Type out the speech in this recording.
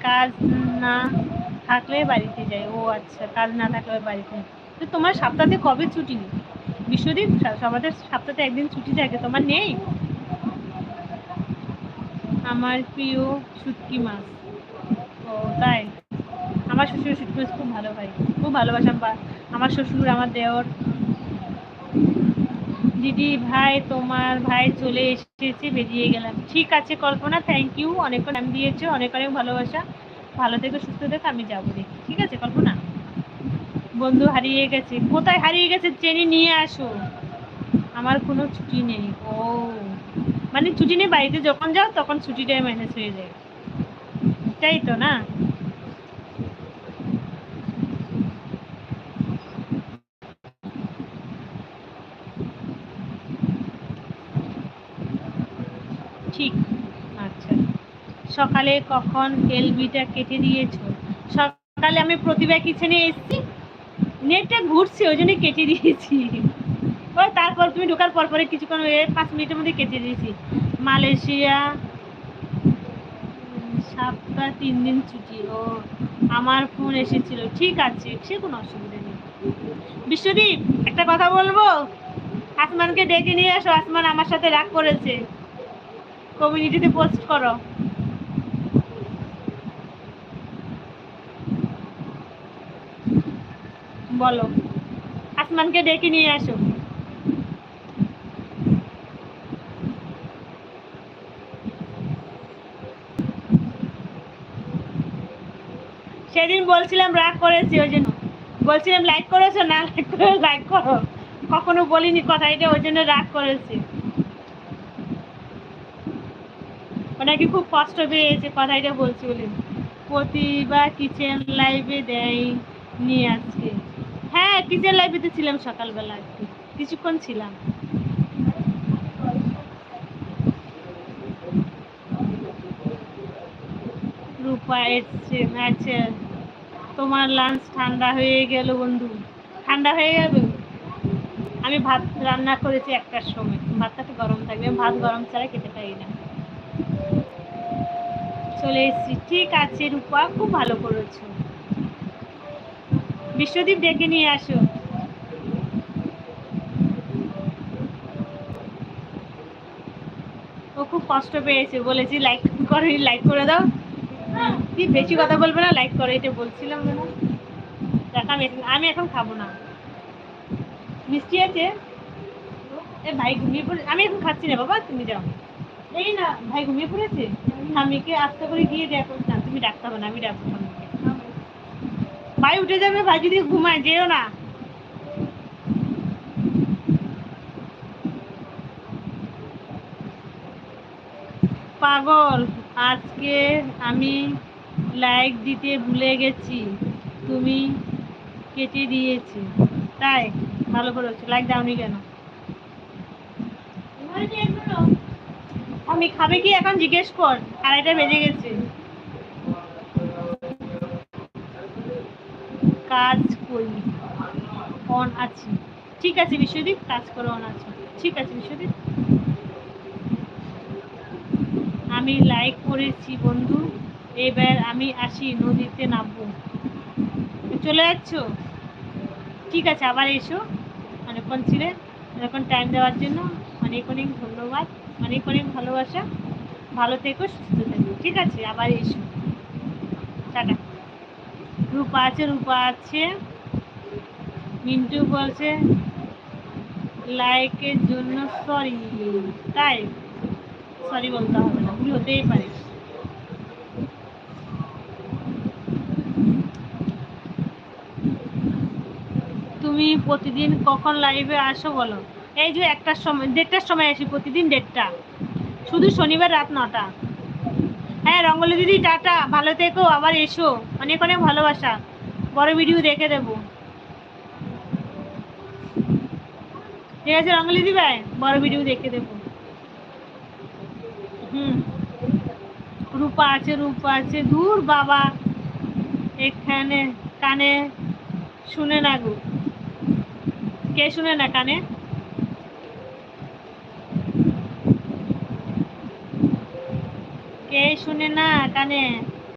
কাজ না থাকলে বাড়িতে যাই। ও আচ্ছা, কাজ না থাকলে বাড়িতে। তো তোমার সপ্তাহে কবে ছুটি? বিশ্বদীপ, সবাদের সপ্তাহে একদিন ছুটি থাকে, তোমার নেই? আমার প্রিয় শুটকি মাছ। ও তাই? আমার শ্বশুর শুটকি মাছ খুব ভালো ভাই, খুব ভালোবাসাম। আমার শ্বশুর, আমার দেওর। দিদি ভাই, তোমার ভাই চলে এসেছে, বেরিয়ে গেলাম। ঠিক আছে কল্পনা, থ্যাংক ইউ, অনেক টাইম দিয়েছো, অনেক অনেক ভালোবাসা। ভালো থেকো, সুস্থ থেকো, আমি যাবো দেখি। ঠিক আছে কল্পনা। বন্ধু হারিয়ে গেছে, কোথায় হারিয়ে গেছে? ট্রেনে নিয়ে আসো। আমার কোনো ছুটি নেই। ও মানে ছুটি নেই, বাড়িতে যখন যাও তখন ছুটিটাই ম্যানেজ হয়ে যায়, তাই তো না? ঠিক। আচ্ছা, সকালে কখন এলবিটা কেটে দিয়েছো? সকালে আমি প্রতিভা কিচেনে এসেছি, নেটটা ঘুরছে, ওই জন্য কেটে দিয়েছি। ওই তারপর তুমি ঢোকার পর পরে কিছুক্ষণ 5 মিনিটের মধ্যে কেটে দিয়েছি। মালয়েশিয়া 7 বা 3 দিন ছুটি। ও আমার ফোন এসেছিল, ঠিক আছে, সে কোনো অসুবিধা নেই। বিশ্বদীপ, একটা কথা বলবো, আসমানকে ডেকে নিয়ে আসো, আসমান আমার সাথে রাগ করেছে। কমিউনিটিতে পোস্ট করো। বলো, আসমানকে ডেকে নিয়ে আসো। সেদিন বলছিলাম রাগ করেছি, ওই জন্য বলছিলাম লাইক করেছো, না লাইক করে লাইক করো, কখনো বলিনি কথা এটা, ওই জন্য রাগ করেছি। ওনাকে খুব কষ্ট পেয়েছে কথা এটা বলছি বলে। প্রতিবার কিচেন লাইভে দেয় নিয়ে আজকে। হ্যাঁ, কিচেন লাইভেতে ছিলাম সকালবেলা, একটু কিছুক্ষণ ছিলাম। রূপা এসছে, আচ্ছা। তোমার লাঞ্চ ঠান্ডা হয়ে গেল বন্ধু, ঠান্ডা হয়ে গেল। আমি ভাত রান্না করেছি 1টার সময়, ভাতটা একটু গরম থাকবে, ভাত গরম ছাড়া খেতে পারি না। চলে এসেছি, ঠিক আছে রূপা, খুব ভালো করেছো। বিশ্বদীপ ডেকে নিয়ে আসো। ও খুব কষ্ট পেয়েছে, বলেছি লাইক করে, লাইক করে দাও। কি বেশি কথা বলবে না, লাইক করে, এটা বলছিলাম না? দেখ, আমি এখন খাবো না। মিষ্টি আছে? এ ভাই ঘুমিয়ে পড়ে, আমি এখন খাচ্ছি না বাবা, তুমি যাও। এই না, ভাই ঘুমিয়ে পড়েছে, স্বামীকে আস্তে করে গিয়ে দেখো না, তুমি ডাকতে হবে না, আমি ডাকবো স্বামীকে। ভাই উঠে যাবে, ভাই যদি ঘুমায়, যেও না। পাগল, আজকে আমি লাইক দিতে ভুলে গেছি, তুমি কেটে দিয়েছি। তাই? ভালো করেছো, লাইক দাওনি কেন? আমি খাবে কি এখন জিজ্ঞেস কর, 2:30 বেজে গেছে। কাজ করি, অন আছি। ঠিক আছে বিশ্বদীপ, কাজ করো, অন আছি। ঠিক আছে বিশ্বদীপ। আমি লাইক করেছি বন্ধু, এবার আমি আসি, নদীতে নামবো। চলে যাচ্ছ? ঠিক আছে, আবার এসো। অনেকক্ষণ ছিলে, অনেকক্ষণ টাইম দেওয়ার জন্য অনেক অনেক ধন্যবাদ, অনেক অনেক ভালোবাসা। ভালো থেকো, সুস্থ থেকো, ঠিক আছে, আবার এসো। টাটা। রূপা আছে, রূপা আছে। মিন্টু বলছে লাইকের জন্য সরি। তাই? সরি বলতে হবে না, ভুল হতেই পারে। তুমি প্রতিদিন কখন লাইভে আসো বলো? এই যে 1টার সময়, 1:30টার সময় আসি প্রতিদিন, 1:30, শুধু শনিবার রাত 9টা। হ্যাঁ রঙ্গলি দিদি, টাটা, ভালো থেকো, আবার এসো, অনেক অনেক ভালোবাসা। বড় ভিডিও দেখে দেবো। ঠিক আছে রঙ্গলি দিদি ভাই, বড় ভিডিও দেখে দেবো। হুম। রূপা আছে, রূপা আছে, দূর বাবা, এখানে কানে শুনে না গো। কে শুনে না কানে? কে শুনে না কানে?